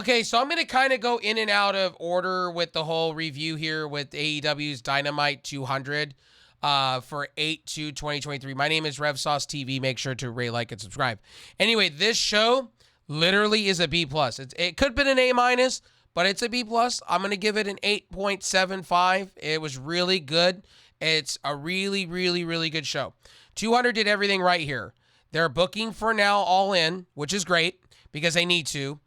Okay, so I'm going to kind of go in and out of order with the whole review here with AEW's Dynamite 200 for 8/2/2023. My name is RevSauce TV. Make sure to rate, like, and subscribe. Anyway, this show literally is a B+. It could have been an A-, but it's a B+. I'm going to give it an 8.75. It was really good. It's a really, really, really good show. 200 did everything right here. They're booking for now All In, which is great because they need to.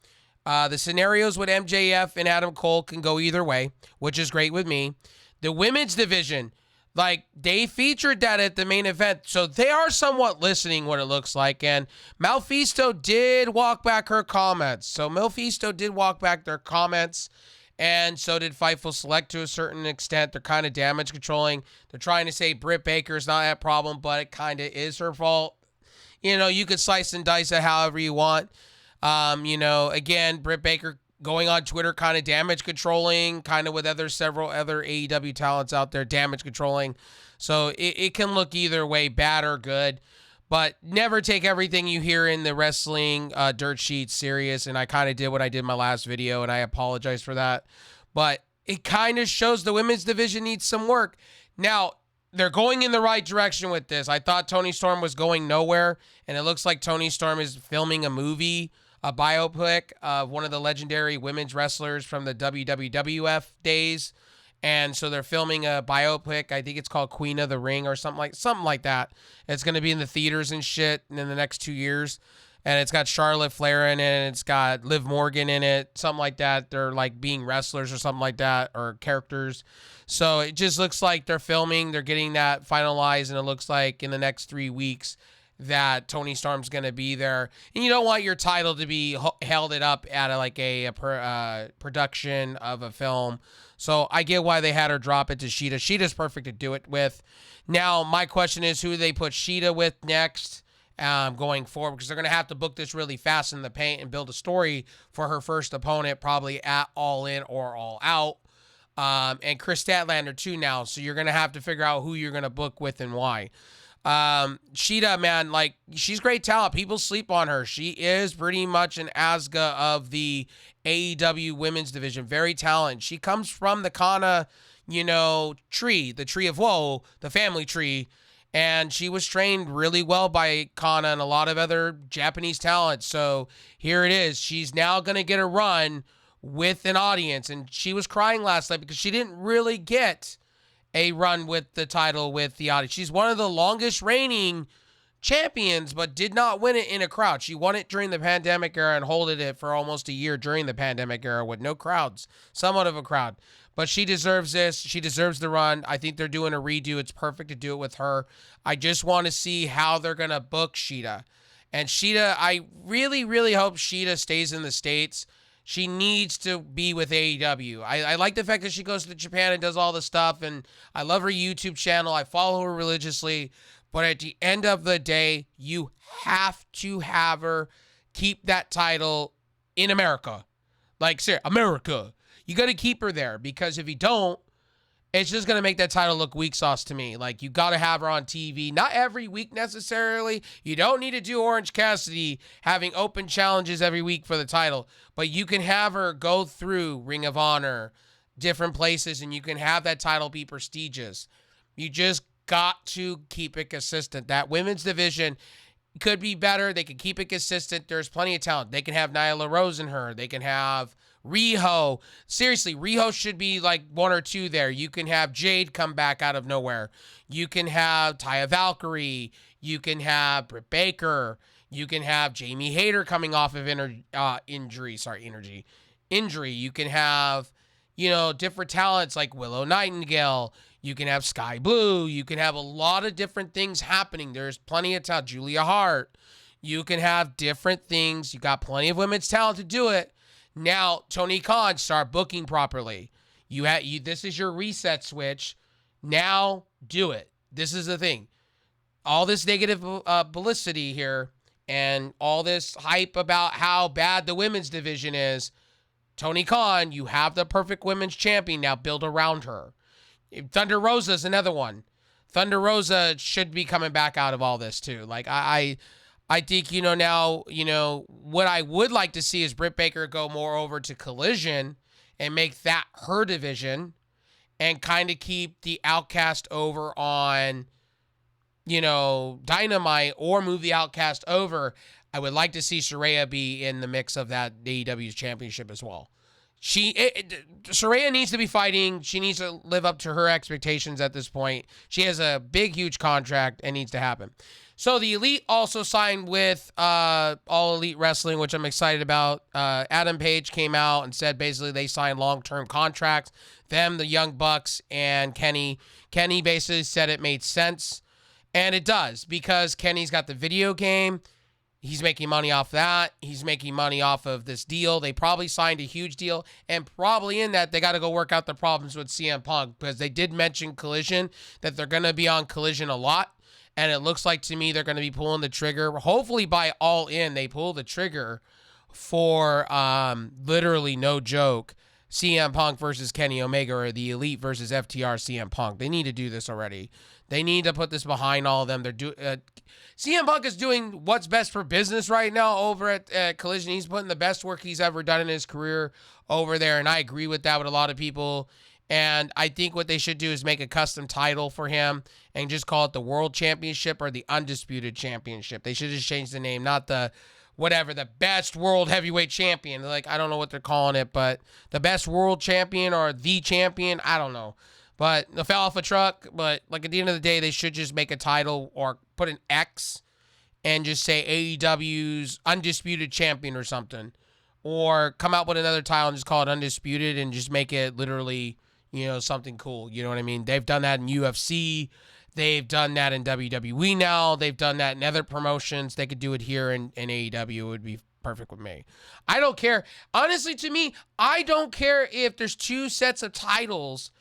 The scenarios with MJF and Adam Cole can go either way, which is great with me. The women's division, like, they featured that at the main event, so they are somewhat listening, what it looks like. And Malfisto did walk back her comments. So Malfisto did walk back their comments, and so did Fightful Select to a certain extent. They're kind of damage controlling. They're trying to say Britt Baker's not that problem, but it kind of is her fault. You know, you could slice and dice it however you want. Again, Britt Baker going on Twitter, kind of damage controlling, kind of with several other AEW talents out there, damage controlling. So it can look either way, bad or good. But never take everything you hear in the wrestling dirt sheet serious. And I kind of did what I did in my last video, and I apologize for that. But it kind of shows the women's division needs some work. Now, they're going in the right direction with this. I thought Toni Storm was going nowhere, and it looks like Toni Storm is filming a movie, a biopic of one of the legendary women's wrestlers from the WWF days. And so they're filming a biopic. I think it's called Queen of the Ring or something like that. It's going to be in the theaters and shit in the next 2 years. And it's got Charlotte Flair in it. It's got Liv Morgan in it, something like that. They're like being wrestlers or something like that, or characters. So it just looks like they're filming. They're getting that finalized, and it looks like in the next 3 weeks that Toni Storm's going to be there. And you don't want your title to be held it up at a production of a film. So I get why they had her drop it to Shida. Shida's perfect to do it with. Now, my question is, who do they put Shida with next going forward? Because they're going to have to book this really fast in the paint and build a story for her first opponent, probably at All In or All Out. And Chris Statlander too now. So you're going to have to figure out who you're going to book with and why. Shida, man, like, she's great talent. People sleep on her. She is pretty much an Asuka of the AEW women's division. Very talented. She comes from the Kana, tree, the tree of woe, the family tree. And she was trained really well by Kana and a lot of other Japanese talent. So here it is. She's now going to get a run with an audience. And she was crying last night because she didn't really get a run with the title with the audience. She's one of the longest reigning champions, but did not win it in a crowd. She won it during the pandemic era and holded it for almost a year during the pandemic era with no crowds, somewhat of a crowd. But she deserves this. She deserves the run. I think they're doing a redo. It's perfect to do it with her. I just want to see how they're going to book Shida. And Shida, I really, really hope Shida stays in the States. She needs to be with AEW. I like the fact that she goes to Japan and does all the stuff, and I love her YouTube channel. I follow her religiously. But at the end of the day, you have to have her keep that title in America. Like, seriously, America. You got to keep her there, because if you don't, it's just going to make that title look weak sauce to me. Like, you got to have her on TV. Not every week necessarily. You don't need to do Orange Cassidy having open challenges every week for the title. But you can have her go through Ring of Honor, different places, and you can have that title be prestigious. You just got to keep it consistent. That women's division could be better. They can keep it consistent. There's plenty of talent. They can have Nyla Rose in her. They can have Riho. Seriously, Riho should be like 1 or 2 there. You can have Jade come back out of nowhere. You can have Taya Valkyrie. You can have Britt Baker. You can have Jamie Hayter coming off of injury. You can have, different talents like Willow Nightingale. You can have Sky Blue. You can have a lot of different things happening. There's plenty of talent. Julia Hart. You can have different things. You got plenty of women's talent to do it. Now, Tony Khan, start booking properly. This is your reset switch. Now, do it. This is the thing. All this negative publicity here and all this hype about how bad the women's division is, Tony Khan, you have the perfect women's champion. Now build around her. Thunder Rosa is another one. Thunder Rosa should be coming back out of all this too. Like, I I think, now, what I would like to see is Britt Baker go more over to Collision and make that her division and kind of keep the Outcast over on, Dynamite, or move the Outcast over. I would like to see Saraya be in the mix of that AEW's championship as well. Saraya needs to be fighting. She needs to live up to her expectations at this point. She has a big, huge contract and needs to happen. So the Elite also signed with All Elite Wrestling, which I'm excited about. Adam Page came out and said basically they signed long-term contracts. Them, the Young Bucks, and Kenny. Kenny basically said it made sense. And it does, because Kenny's got the video game. He's making money off that. He's making money off of this deal. They probably signed a huge deal. And probably in that, they got to go work out the problems with CM Punk, because they did mention Collision, that they're going to be on Collision a lot. And it looks like to me they're going to be pulling the trigger. Hopefully by All In, they pull the trigger for literally, no joke, CM Punk versus Kenny Omega, or the Elite versus FTR CM Punk. They need to do this already. They need to put this behind all of them. CM Punk is doing what's best for business right now over at Collision. He's putting the best work he's ever done in his career over there, and I agree with that with a lot of people. And I think what they should do is make a custom title for him and just call it the World Championship or the Undisputed Championship. They should just change the name, not the the best world heavyweight champion. Like, I don't know what they're calling it, but the best world champion or the champion, I don't know. But the fell off a truck. But like at the end of the day, they should just make a title or put an X and just say AEW's Undisputed Champion or something. Or come out with another title and just call it Undisputed and just make it literally, something cool. You know what I mean? They've done that in UFC. They've done that in WWE now. They've done that in other promotions. They could do it here in AEW. It would be perfect with me. I don't care. Honestly, to me, I don't care if there's two sets of titles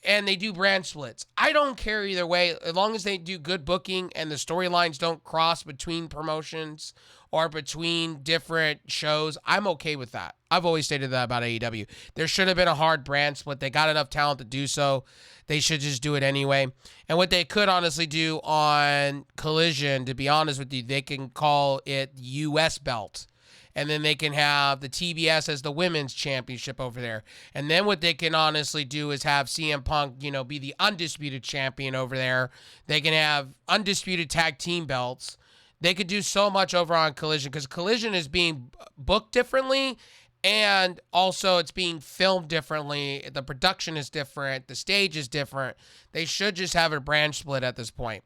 and they do brand splits. I don't care either way, as long as they do good booking and the storylines don't cross between promotions or between different shows. I'm okay with that. I've always stated that about AEW. There should have been a hard brand split. They got enough talent to do so. They should just do it anyway. And what they could honestly do on Collision, to be honest with you, they can call it US belt. And then they can have the TBS as the women's championship over there. And then what they can honestly do is have CM Punk, be the undisputed champion over there. They can have undisputed tag team belts. They could do so much over on Collision, because Collision is being booked differently, and also it's being filmed differently. The production is different. The stage is different. They should just have a brand split at this point.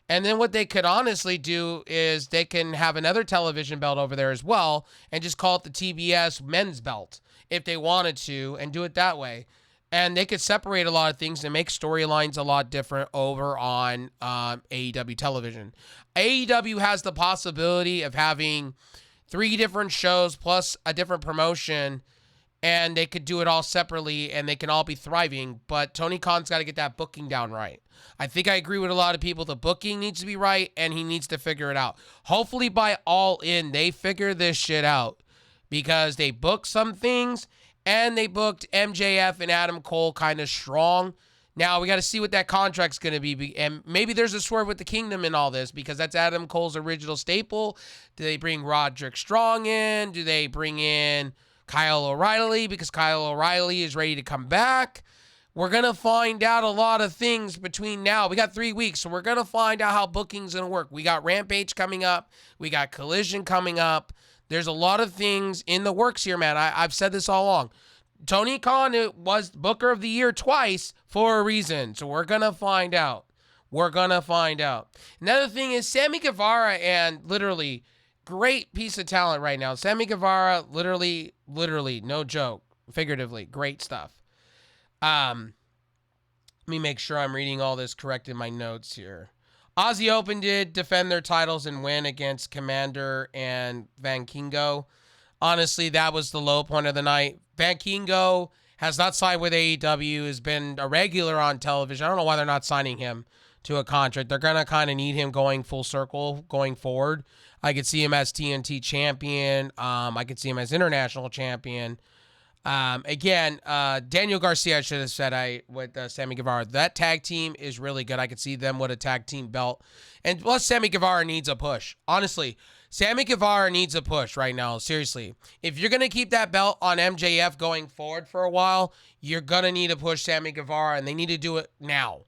And then what they could honestly do is they can have another television belt over there as well and just call it the TBS men's belt if they wanted to, and do it that way. And they could separate a lot of things and make storylines a lot different over on AEW television. AEW has the possibility of having 3 different shows plus a different promotion, and they could do it all separately and they can all be thriving. But Tony Khan's got to get that booking down right. I think I agree with a lot of people. The booking needs to be right, and he needs to figure it out. Hopefully by All In, they figure this shit out, because they booked some things, and they booked MJF and Adam Cole kind of strong. Now, we got to see what that contract's going to be. And maybe there's a swerve with the Kingdom in all this, because that's Adam Cole's original staple. Do they bring Roderick Strong in? Do they bring in Kyle O'Reilly, because Kyle O'Reilly is ready to come back? We're going to find out a lot of things between now. We got 3 weeks, so we're going to find out how booking's going to work. We got Rampage coming up. We got Collision coming up. There's a lot of things in the works here, man. I've said this all along. Tony Khan was Booker of the Year twice for a reason, so we're going to find out. We're going to find out. Another thing is Sammy Guevara, and literally, great piece of talent right now. Sammy Guevara, literally, no joke, figuratively, great stuff. Let me make sure I'm reading all this correct in my notes here. Aussie Open did defend their titles and win against Commander and Van Kingo. Honestly, that was the low point of the night. Van Kingo has not signed with AEW, has been a regular on television. I don't know why they're not signing him to a contract. They're going to kind of need him going full circle going forward. I could see him as TNT champion. I could see him as international champion. Again, Daniel Garcia, I should have said with Sammy Guevara. That tag team is really good. I could see them with a tag team belt. And plus, Sammy Guevara needs a push. Honestly, Sammy Guevara needs a push right now. Seriously. If you're going to keep that belt on MJF going forward for a while, you're going to need to push Sammy Guevara, and they need to do it now.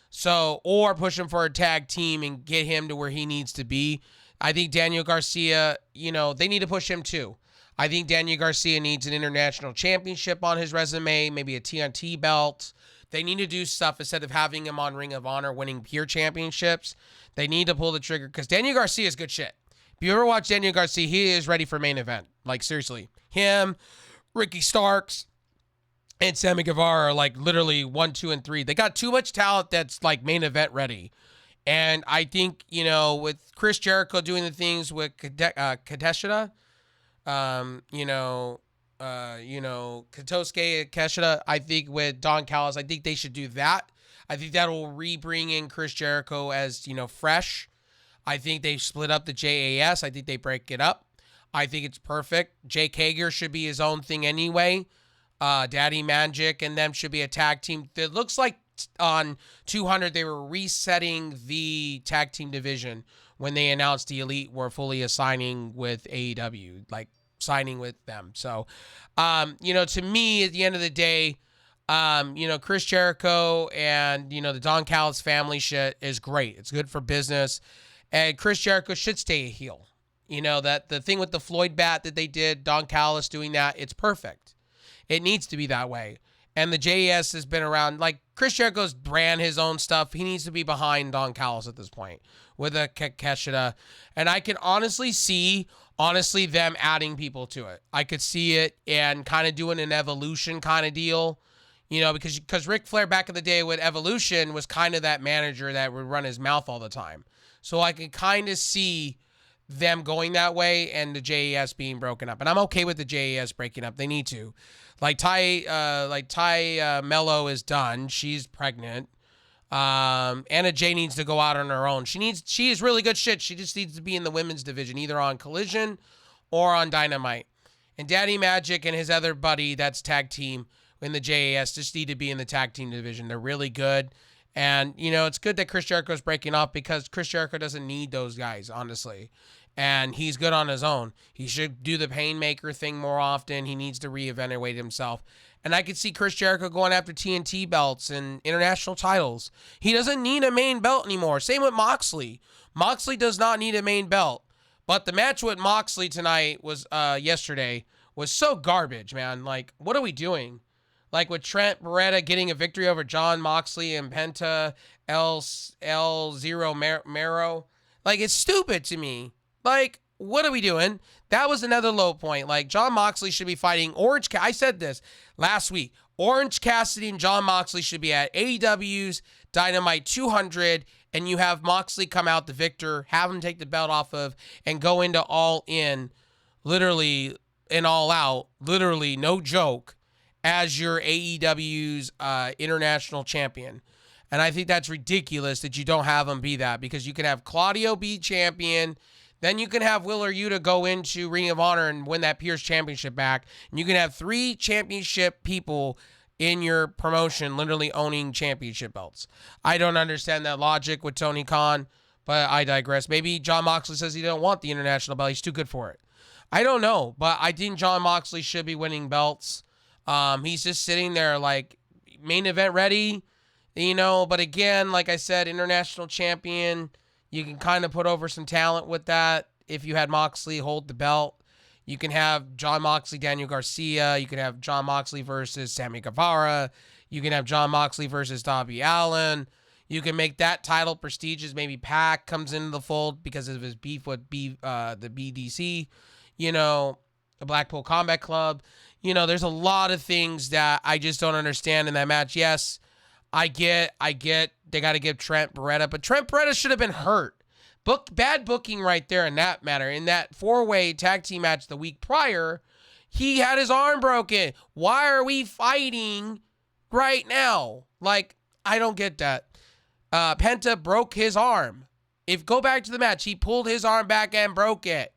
So, or push him for a tag team and get him to where he needs to be. I think Daniel Garcia, they need to push him too. I think Daniel Garcia needs an international championship on his resume, maybe a TNT belt. They need to do stuff instead of having him on Ring of Honor winning pure championships. They need to pull the trigger because Daniel Garcia is good shit. If you ever watch Daniel Garcia, he is ready for main event. Like, seriously. Him, Ricky Starks, and Sammy Guevara are like literally 1, 2, and 3. They got too much talent that's like main event ready. And I think, with Chris Jericho doing the things with Kateshida, Katosuke Keshida, I think with Don Callis, I think they should do that. I think that will bring in Chris Jericho as, fresh. I think they split up the JAS. I think they break it up. I think it's perfect. Jake Hager should be his own thing anyway. Daddy Magic and them should be a tag team. It looks like on 200 they were resetting the tag team division when they announced the Elite were fully assigning with AEW, like signing with them. So, to me, at the end of the day, Chris Jericho and, the Don Callis family shit is great. It's good for business. And Chris Jericho should stay a heel. That the thing with the Floyd bat that they did, Don Callis doing that, it's perfect. It needs to be that way. And the JAS has been around. Like, Chris Jericho's ran his own stuff. He needs to be behind Don Callis at this point with a Keshida. And I can honestly see, them adding people to it. I could see it and kind of doing an Evolution kind of deal. Because Ric Flair back in the day with Evolution was kind of that manager that would run his mouth all the time. So I can kind of see them going that way and the JAS being broken up. And I'm okay with the JAS breaking up. They need to. Like Ty Mello is done. She's pregnant. Anna Jay needs to go out on her own. She is really good shit. She just needs to be in the women's division, either on Collision or on Dynamite. And Daddy Magic and his other buddy, that's tag team in the JAS, just need to be in the tag team division. They're really good. And, it's good that Chris Jericho's breaking off because Chris Jericho doesn't need those guys, honestly. And he's good on his own. He should do the Painmaker thing more often. He needs to reevaluate himself. And I could see Chris Jericho going after TNT belts and international titles. He doesn't need a main belt anymore. Same with Moxley. Moxley does not need a main belt. But the match with Moxley tonight yesterday was so garbage, man. Like, what are we doing? Like with Trent Beretta getting a victory over John Moxley and Penta L0 Mero. Like, it's stupid to me. Like, what are we doing? That was another low point. Like, John Moxley should be fighting I said this last week. Orange Cassidy and John Moxley should be at AEW's Dynamite 200, and you have Moxley come out the victor, have him take the belt off of, and go into All In, literally, and All Out, literally, no joke, as your AEW's international champion. And I think that's ridiculous that you don't have him be that, because you can have Claudio be champion. Then you can have Willer Yuta go into Ring of Honor and win that Pierce Championship back. And you can have 3 championship people in your promotion literally owning championship belts. I don't understand that logic with Tony Khan, but I digress. Maybe John Moxley says he don't want the international belt. He's too good for it. I don't know, but I think John Moxley should be winning belts. He's just sitting there like main event ready, but again, like I said, international champion. You can kind of put over some talent with that. If you had Moxley hold the belt, you can have John Moxley, Daniel Garcia. You can have John Moxley versus Sammy Guevara. You can have John Moxley versus Darby Allin. You can make that title prestigious. Maybe Pac comes into the fold because of his beef with the BDC, the Blackpool Combat Club. There's a lot of things that I just don't understand in that match. Yes, I get they got to give Trent Beretta, but Trent Beretta should have been hurt. Bad booking right there in that matter. In that 4-way tag team match the week prior, he had his arm broken. Why are we fighting right now? Like, I don't get that. Penta broke his arm. Go back to the match, he pulled his arm back and broke it.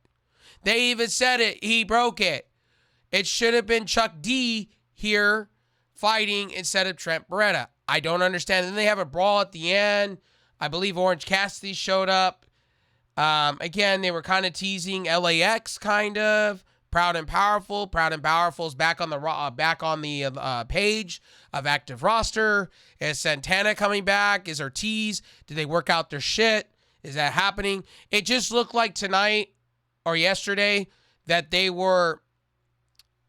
They even said it. He broke it. It should have been Chuck D here fighting instead of Trent Beretta. I don't understand. Then they have a brawl at the end. I believe Orange Cassidy showed up. Again, they were kind of teasing LAX, kind of. Proud and Powerful. Proud and Powerful is back on the page of active roster. Is Santana coming back? Is Ortiz? Did they work out their shit? Is that happening? It just looked like tonight or yesterday that they were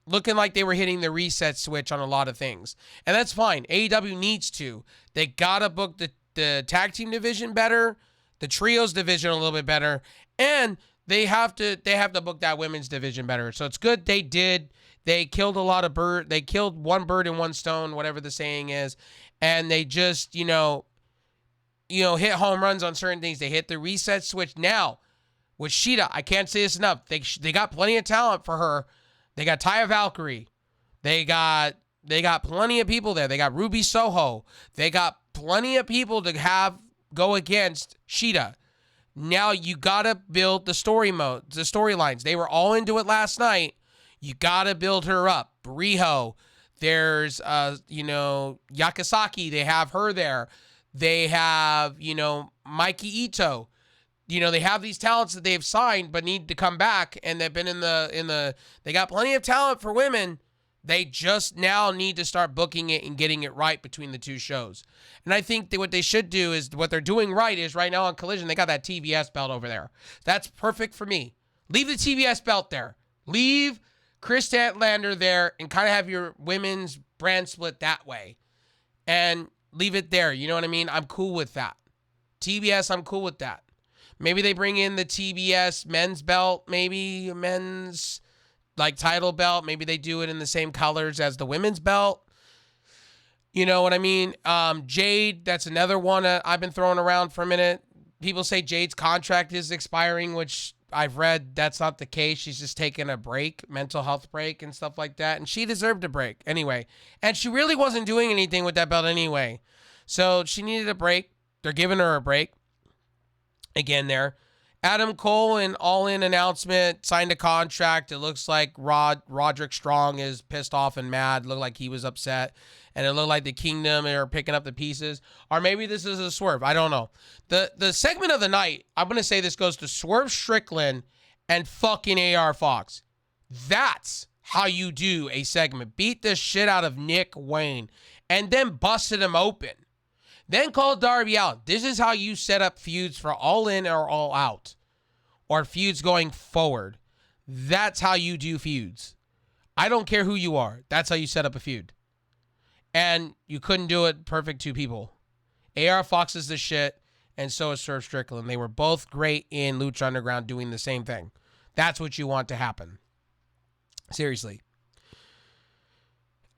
looking like they were hitting the reset switch on a lot of things. And that's fine. AEW needs to. They got to book the tag team division better, the trios division a little bit better, and they have to book that women's division better. So it's good they did. They killed they killed one bird in one stone, whatever the saying is, and they just, hit home runs on certain things. They hit the reset switch. Now, with Shida, I can't say this enough. They got plenty of talent for her. They got Taya Valkyrie. They got plenty of people there. They got Ruby Soho. They got plenty of people to go against Shida. Now you gotta build the storylines. They were all into it last night. You gotta build her up. Riho. There's Yakasaki. They have her there. They have Mikey Ito. They have these talents that they've signed but need to come back, and they've been they got plenty of talent for women. They just now need to start booking it and getting it right between the two shows. And I think that what they should do is, what they're doing right is, right now on Collision, they got that TBS belt over there. That's perfect for me. Leave the TBS belt there. Leave Chris Statlander there and kind of have your women's brand split that way. And leave it there. You know what I mean? I'm cool with that. TBS, I'm cool with that. Maybe they bring in the TBS men's belt, maybe men's title belt. Maybe they do it in the same colors as the women's belt. You know what I mean? Jade, that's another one I've been throwing around for a minute. People say Jade's contract is expiring, which I've read that's not the case. She's just taking a break, mental health break and stuff like that. And she deserved a break anyway. And she really wasn't doing anything with that belt anyway. So she needed a break. They're giving her a break. Again there. Adam Cole, in all-in announcement, signed a contract. It looks like Roderick Strong is pissed off and mad. Looked like he was upset. And it looked like the Kingdom are picking up the pieces. Or maybe this is a swerve. I don't know. The segment of the night, I'm going to say this goes to Swerve Strickland and fucking AR Fox. That's how you do a segment. Beat the shit out of Nick Wayne. And then busted him open. Then called Darby out. This is how you set up feuds for All In or All Out. Or feuds going forward. That's how you do feuds. I don't care who you are. That's how you set up a feud. And you couldn't do it perfect two people. AR Fox is the shit, and so is Swerve Strickland. They were both great in Lucha Underground doing the same thing. That's what you want to happen. Seriously.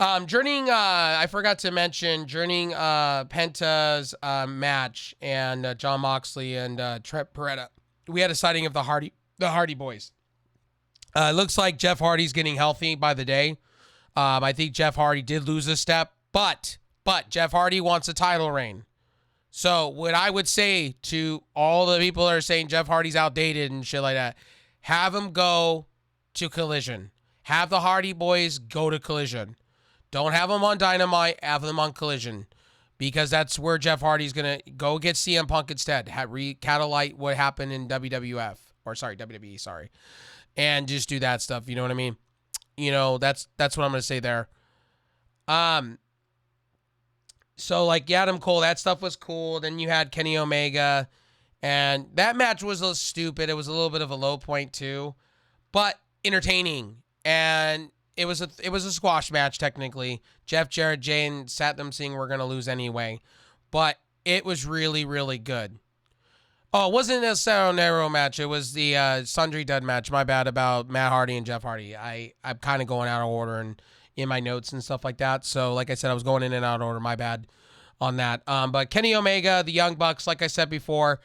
I forgot to mention Penta's match and Jon Moxley and Trent Beretta. We had a sighting of the Hardy Boys. It looks like Jeff Hardy's getting healthy by the day. I think Jeff Hardy did lose a step, but Jeff Hardy wants a title reign. So what I would say to all the people that are saying Jeff Hardy's outdated and shit like that, have him go to Collision. Have the Hardy Boys go to Collision. Don't have them on Dynamite, have them on Collision. Because that's where Jeff Hardy's going to go get CM Punk instead. Catalyze what happened in WWE, sorry. And just do that stuff, you know what I mean? That's what I'm going to say there. So, Adam Cole, that stuff was cool. Then you had Kenny Omega. And that match was a little stupid. It was a little bit of a low point, too. But entertaining. And it was a squash match, technically. Jeff Jarrett, Jay, and Satnam Singh were going to lose anyway. But it was really, really good. Oh, it wasn't a Cerro Negro match. It was the Sundry Dud match. My bad about Matt Hardy and Jeff Hardy. I'm kind of going out of order and in my notes and stuff like that. So, like I said, I was going in and out of order. My bad on that. But Kenny Omega, the Young Bucks, like I said before,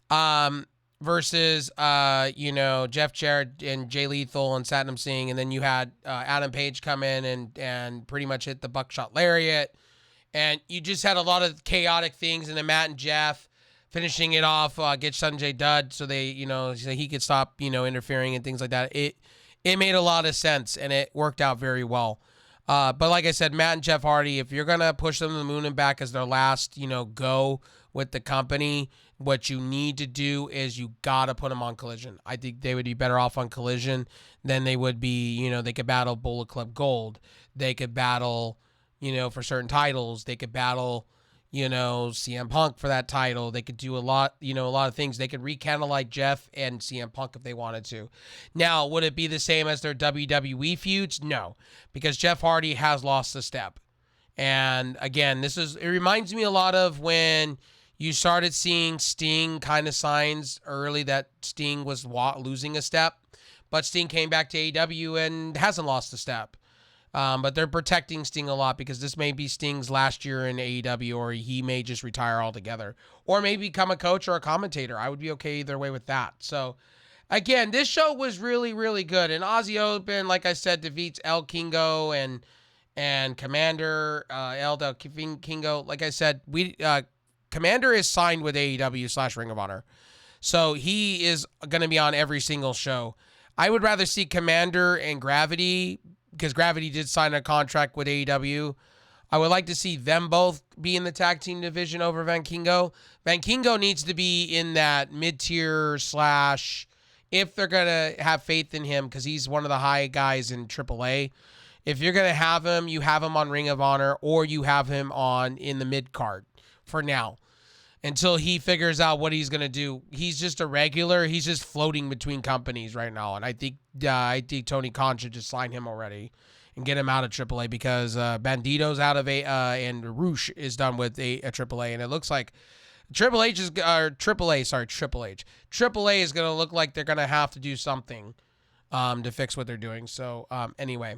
versus, Jeff Jarrett and Jay Lethal and Satnam Singh. And then you had Adam Page come in and pretty much hit the buckshot lariat. And you just had a lot of chaotic things. And then Matt and Jeff finishing it off, get Sanjay Dutt so they, so he could stop, interfering and things like that. it made a lot of sense and it worked out very well. But like I said, Matt and Jeff Hardy, if you're going to push them to the moon and back as their last, go with the company, what you need to do is you got to put them on Collision. I think they would be better off on Collision than they would be, they could battle Bullet Club Gold. They could battle, for certain titles. They could battle, CM Punk for that title. They could do a lot of things. They could recandlelight Jeff and CM Punk if they wanted to. Now, would it be the same as their WWE feuds? No, because Jeff Hardy has lost a step. And again, it reminds me a lot of when you started seeing Sting kind of signs early that Sting was losing a step, but Sting came back to AEW and hasn't lost a step. But they're protecting Sting a lot because this may be Sting's last year in AEW, or he may just retire altogether, or maybe become a coach or a commentator. I would be okay either way with that. So, again, this show was really, really good. And Aussie Open, like I said, defeats El Kingo and Commander El Del Kingo. Like I said, Commander is signed with AEW / Ring of Honor. So he is going to be on every single show. I would rather see Commander and Gravity, because Gravity did sign a contract with AEW. I would like to see them both be in the tag team division over Van Kingo. Van Kingo needs to be in that mid-tier / if they're going to have faith in him, because he's one of the high guys in AAA. If you're going to have him, you have him on Ring of Honor, or you have him in the mid-card for now, until he figures out what he's going to do. He's just a regular. He's just floating between companies right now. And I think Tony Khan should just sign him already and get him out of AAA, because Bandito's out of and Roosh is done with AAA. And it looks like Triple H is going to look like they're going to have to do something to fix what they're doing. So anyway.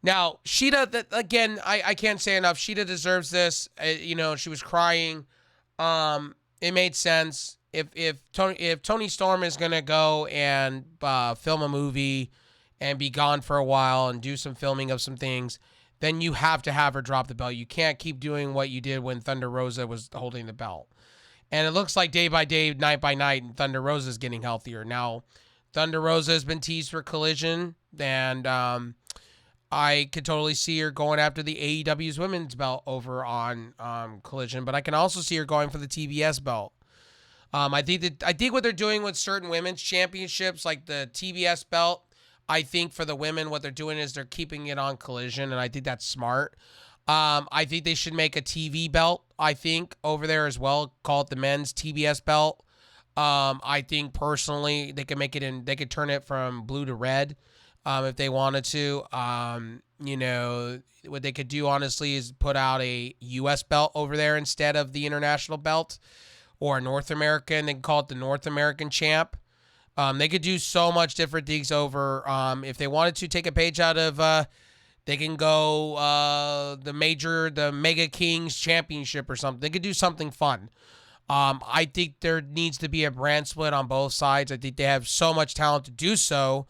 Now, Shida, again, I can't say enough. Shida deserves this. She was crying. It made sense. If Tony Storm is going to go and film a movie and be gone for a while and do some filming of some things, then you have to have her drop the belt. You can't keep doing what you did when Thunder Rosa was holding the belt. And it looks like day by day, night by night, Thunder Rosa is getting healthier. Now, Thunder Rosa has been teased for Collision, and I could totally see her going after the AEW's women's belt over on Collision, but I can also see her going for the TBS belt. I think what they're doing with certain women's championships, like the TBS belt, I think for the women, what they're doing is they're keeping it on Collision, and I think that's smart. I think they should make a TV belt, I think, over there as well. Call it the men's TBS belt. I think personally they could turn it from blue to red. If they wanted to. What they could do, honestly, is put out a U.S. belt over there instead of the international belt, or a North American. They can call it the North American champ. They could do so much different things over. If they wanted to take a page out of, they can go the Mega Kings Championship or something. They could do something fun. I think there needs to be a brand split on both sides. I think they have so much talent to do so.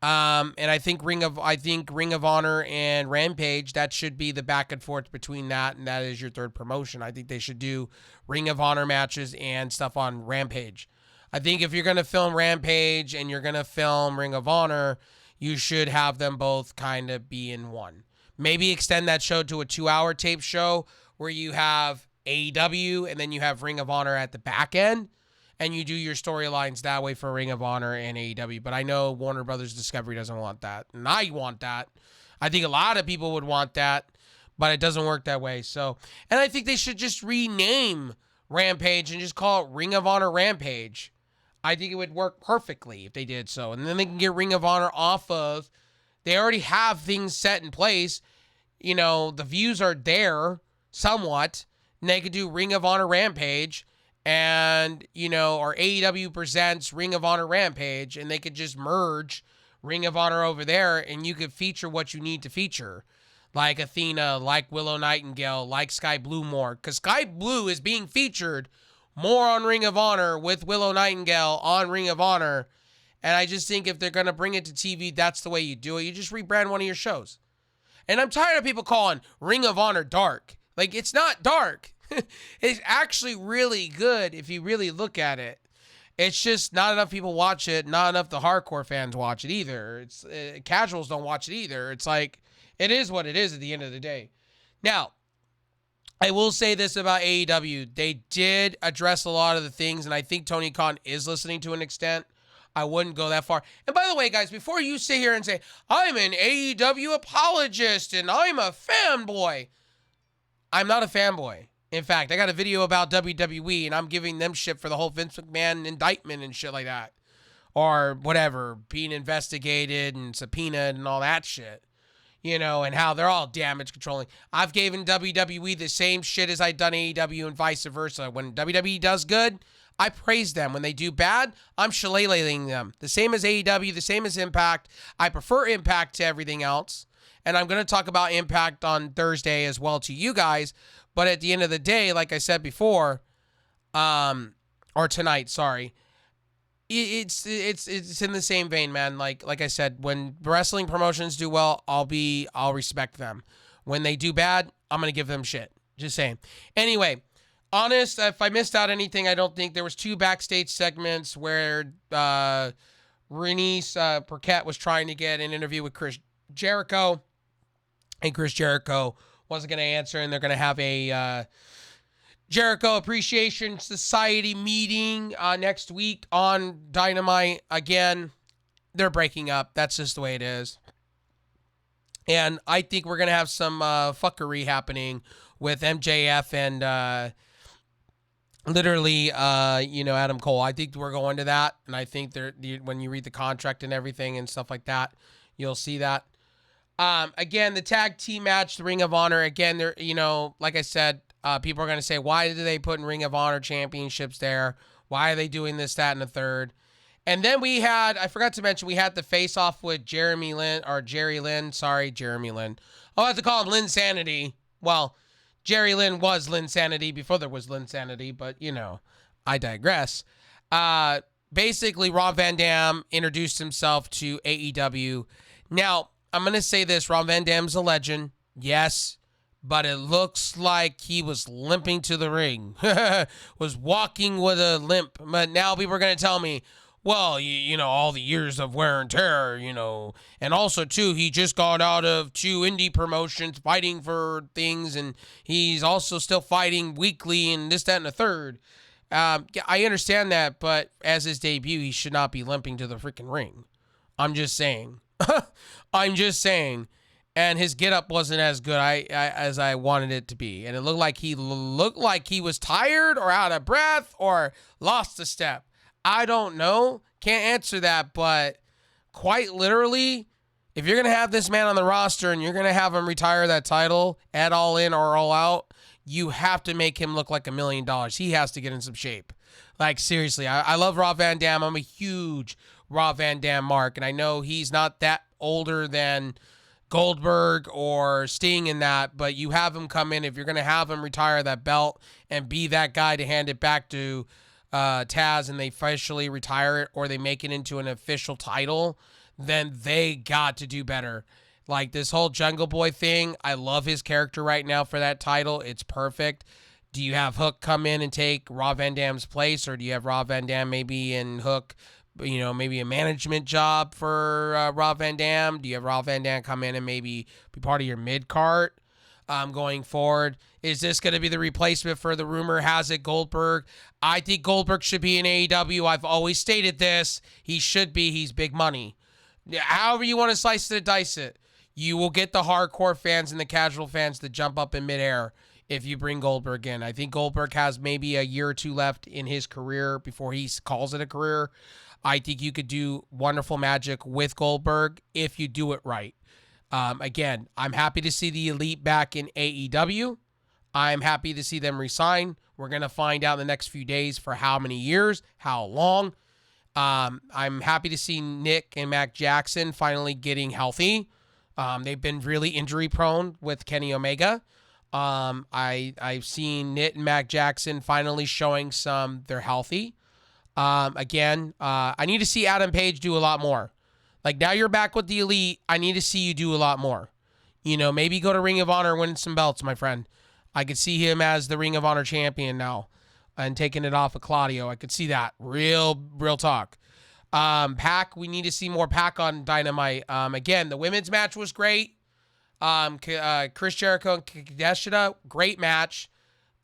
And I think Ring of Honor and Rampage, that should be the back and forth between that, and that is your third promotion. I think they should do Ring of Honor matches and stuff on Rampage. I think if you're going to film Rampage and you're going to film Ring of Honor, you should have them both kind of be in one. Maybe extend that show to a 2-hour tape show where you have AEW and then you have Ring of Honor at the back end. And you do your storylines that way for Ring of Honor and AEW. But I know Warner Brothers Discovery doesn't want that. And I want that. I think a lot of people would want that. But it doesn't work that way. So, and I think they should just rename Rampage and just call it Ring of Honor Rampage. I think it would work perfectly if they did so. And then they can get Ring of Honor off of. They already have things set in place. The views are there somewhat. And they could do Ring of Honor Rampage. And, or AEW presents Ring of Honor Rampage, and they could just merge Ring of Honor over there, and you could feature what you need to feature. Like Athena, like Willow Nightingale, like Sky Blue more. Because Sky Blue is being featured more on Ring of Honor with Willow Nightingale on Ring of Honor. And I just think if they're going to bring it to TV, that's the way you do it. You just rebrand one of your shows. And I'm tired of people calling Ring of Honor dark. Like, it's not dark. It's actually really good if you really look at it. It's just not enough people watch it. Not enough the hardcore fans watch it either. It's casuals don't watch it either. It's like, it is what it is at the end of the day. Now, I will say this about AEW. They did address a lot of the things, and I think Tony Khan is listening to an extent. I wouldn't go that far. And by the way, guys, before you sit here and say, I'm an AEW apologist and I'm a fanboy, I'm not a fanboy. In fact, I got a video about WWE, and I'm giving them shit for the whole Vince McMahon indictment and shit like that. Or whatever, being investigated and subpoenaed and all that shit. You know, and how they're all damage controlling. I've given WWE the same shit as I've done AEW and vice versa. When WWE does good, I praise them. When they do bad, I'm shillelaghing them. The same as AEW, the same as Impact. I prefer Impact to everything else. And I'm going to talk about Impact on Thursday as well to you guys. But at the end of the day, like I said before, or tonight, sorry, it's in the same vein, man. Like I said, when wrestling promotions do well, I'll respect them. When they do bad, I'm gonna give them shit. Just saying. Anyway, honest, if I missed out anything, I don't think there was 2 backstage segments where Renice Paquette was trying to get an interview with Chris Jericho, and Chris Jericho wasn't gonna answer, and they're gonna have a Jericho Appreciation Society meeting next week on Dynamite. Again, they're breaking up. That's just the way it is. And I think we're going to have some fuckery happening with MJF and literally, Adam Cole. I think we're going to that. And I think when you read the contract and everything and stuff like that, you'll see that. Again, the tag team match, the Ring of Honor. Again, they're, like I said, people are going to say, why did they put in Ring of Honor championships there? Why are they doing this, that, and the third? And then I forgot to mention, we had the face-off with Jerry Lynn. I'll have to call him Lynn Sanity. Well, Jerry Lynn was Lynn Sanity before there was Lynn Sanity, but, I digress. Basically, Rob Van Dam introduced himself to AEW. Now, I'm going to say this, Rob Van Dam's a legend. Yes. But it looks like he was limping to the ring, was walking with a limp. But now people are going to tell me, well, all the years of wear and tear, and also, too, he just got out of 2 indie promotions fighting for things, and he's also still fighting weekly and this, that, and the third. I understand that, but as his debut, he should not be limping to the freaking ring. I'm just saying. And his get-up wasn't as good as I wanted it to be. And it looked like he was tired or out of breath or lost a step. I don't know. Can't answer that. But quite literally, if you're going to have this man on the roster and you're going to have him retire that title at All In or All Out, you have to make him look like $1 million. He has to get in some shape. Like, seriously, I love Rob Van Dam. I'm a huge Rob Van Dam mark. And I know he's not that older than Goldberg or Sting in that, but you have him come in. If you're going to have him retire that belt and be that guy to hand it back to Taz and they officially retire it or they make it into an official title, then they got to do better. Like this whole Jungle Boy thing, I love his character right now for that title. It's perfect. Do you have Hook come in and take Rob Van Dam's place, or do you have Rob Van Dam maybe and Hook, maybe a management job for Rob Van Dam? Do you have Rob Van Dam come in and maybe be part of your mid-cart going forward? Is this going to be the replacement for the rumor has it Goldberg? I think Goldberg should be in AEW. I've always stated this. He should be. He's big money. However you want to slice it and dice it, you will get the hardcore fans and the casual fans to jump up in midair if you bring Goldberg in. I think Goldberg has maybe a year or 2 left in his career before he calls it a career. I think you could do wonderful magic with Goldberg if you do it right. Again, I'm happy to see the Elite back in AEW. I'm happy to see them resign. We're going to find out in the next few days for how many years, how long. I'm happy to see Nick and Mac Jackson finally getting healthy. They've been really injury prone with Kenny Omega. I've seen Nick and Mac Jackson finally showing they're healthy. Again, I need to see Adam Page do a lot more. Like, now you're back with the Elite. I need to see you do a lot more. Maybe go to Ring of Honor and win some belts, my friend. I could see him as the Ring of Honor champion now. and taking it off of Claudio. I could see that. Real talk. Pac, we need to see more Pac on Dynamite. Again, the women's match was great. Chris Jericho and Shida, great match.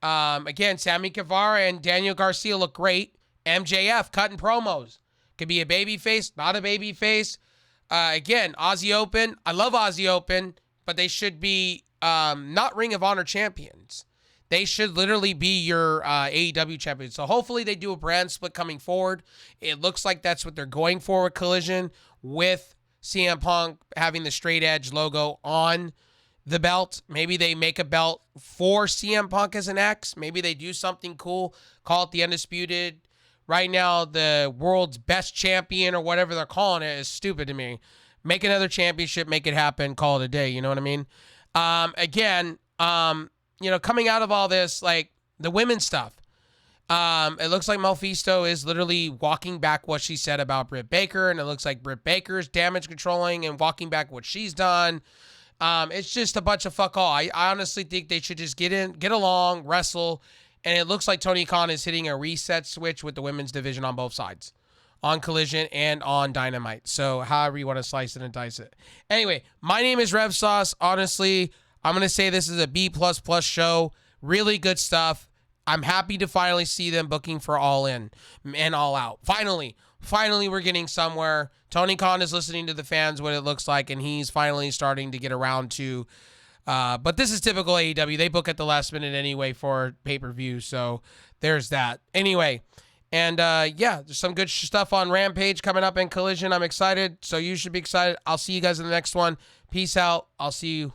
Again, Sammy Guevara and Daniel Garcia look great. MJF cutting promos. Could be a baby face, not a baby face. Again, Aussie Open. I love Aussie Open, but they should be not Ring of Honor champions. They should literally be your AEW champions. So hopefully they do a brand split coming forward. It looks like that's what they're going for with Collision, with CM Punk having the straight edge logo on the belt. Maybe they make a belt for CM Punk as an X. Maybe they do something cool. Call it the Undisputed. Right now, the world's best champion or whatever they're calling it is stupid to me. Make another championship, make it happen, call it a day. You know what I mean? Coming out of all this, like the women's stuff, it looks like Mephisto is literally walking back what she said about Britt Baker, and it looks like Britt Baker's damage controlling and walking back what she's done. It's just a bunch of fuck all. I honestly think they should just get along, wrestle, and it looks like Tony Khan is hitting a reset switch with the women's division on both sides, on Collision and on Dynamite. So however you want to slice it and dice it. Anyway, my name is Rev Sauce. Honestly, I'm going to say this is a B++ show. Really good stuff. I'm happy to finally see them booking for All In and All Out. Finally, we're getting somewhere. Tony Khan is listening to the fans, what it looks like, and he's finally starting to get around to. But this is typical AEW. They book at the last minute anyway for pay-per-view, so there's that. Anyway, and there's some good stuff on Rampage coming up in Collision. I'm excited, so you should be excited. I'll see you guys in the next one. Peace out. I'll see you